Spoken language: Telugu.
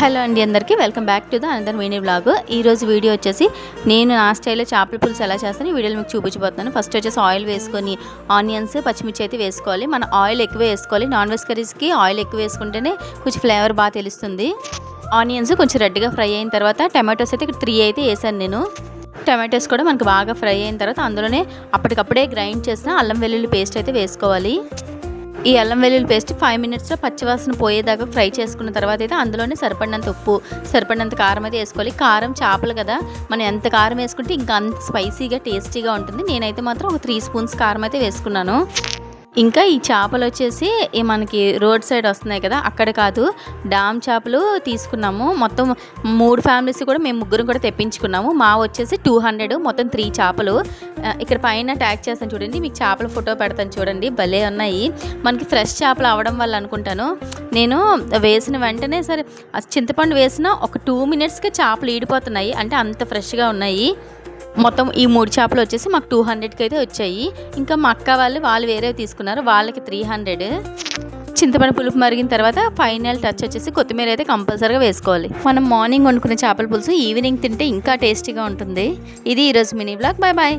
హలో అండి, అందరికీ welcome back to the another mini vlog. ఈరోజు వీడియో వచ్చేసి నేను నా స్టైల్లో చేపల పులుసు ఎలా చేస్తాను ఈ వీడియోలో మీకు చూపించబోతున్నాను. ఫస్ట్ వచ్చేసి ఆయిల్ వేసుకొని ఆనియన్స్, పచ్చిమిర్చి అయితే వేసుకోవాలి. మనం ఆయిల్ ఎక్కువ వేసుకోవాలి. నాన్ వెజ్ కర్రీస్కి ఆయిల్ ఎక్కువ వేసుకుంటేనే కొంచెం ఫ్లేవర్ బాగా తెలుస్తుంది. ఆనియన్స్ కొంచెం రెడ్గా ఫ్రై అయిన తర్వాత టమాటోస్ అయితే ఇక్కడ 3 అయితే వేసాను నేను. టమాటోస్ కూడా మనకు బాగా ఫ్రై అయిన తర్వాత అందులోనే అప్పటికప్పుడే గ్రైండ్ చేసిన అల్లం వెల్లుల్లి పేస్ట్ అయితే వేసుకోవాలి. ఈ అల్లం వెల్లుల్లి పేస్ట్ 5 మినిట్స్లో పచ్చివాసన పోయేదాకా ఫ్రై చేసుకున్న తర్వాత అయితే అందులోనే సరిపడినంత ఉప్పు, సరిపడినంత కారం అయితే వేసుకోవాలి. కారం చేపలు కదా, మనం ఎంత కారం వేసుకుంటే ఇంకా అంత స్పైసీగా టేస్టీగా ఉంటుంది. నేనైతే మాత్రం ఒక 3 స్పూన్స్ కారం అయితే వేసుకున్నాను. ఇంకా ఈ చేపలు వచ్చేసి మనకి రోడ్ సైడ్ వస్తున్నాయి కదా, అక్కడ కాదు, డామ్ చేపలు తీసుకున్నాము. మొత్తం 3 ఫ్యామిలీస్ కూడా మేము ముగ్గురం కూడా తెప్పించుకున్నాము. మా వచ్చేసి 200, మొత్తం 3 చేపలు. ఇక్కడ పైన ట్యాగ్ చేస్తాను చూడండి, మీకు చేపల ఫోటో పెడతాను చూడండి, భలే ఉన్నాయి. మనకి ఫ్రెష్ చేపలు అవడం వల్ల అనుకుంటాను, నేను వేసిన వెంటనే సరే చింతపండు వేసిన ఒక 2 మినిట్స్కే చేపలు ఈడిపోతున్నాయి, అంటే అంత ఫ్రెష్గా ఉన్నాయి. మొత్తం ఈ 3 చేపలు వచ్చేసి మాకు 200కి అయితే వచ్చాయి. ఇంకా మా అక్క వాళ్ళు వేరే తీసుకున్నారు, వాళ్ళకి 300. చింతపండు పులుపు మరిగిన తర్వాత ఫైనల్ టచ్ వచ్చేసి కొత్తిమీర అయితే కంపల్సరీగా వేసుకోవాలి. మనం మార్నింగ్ వండుకునే చేపల పులుసు ఈవినింగ్ తింటే ఇంకా టేస్టీగా ఉంటుంది. ఇది ఈరోజు మినీ వ్లాగ్. Bye bye.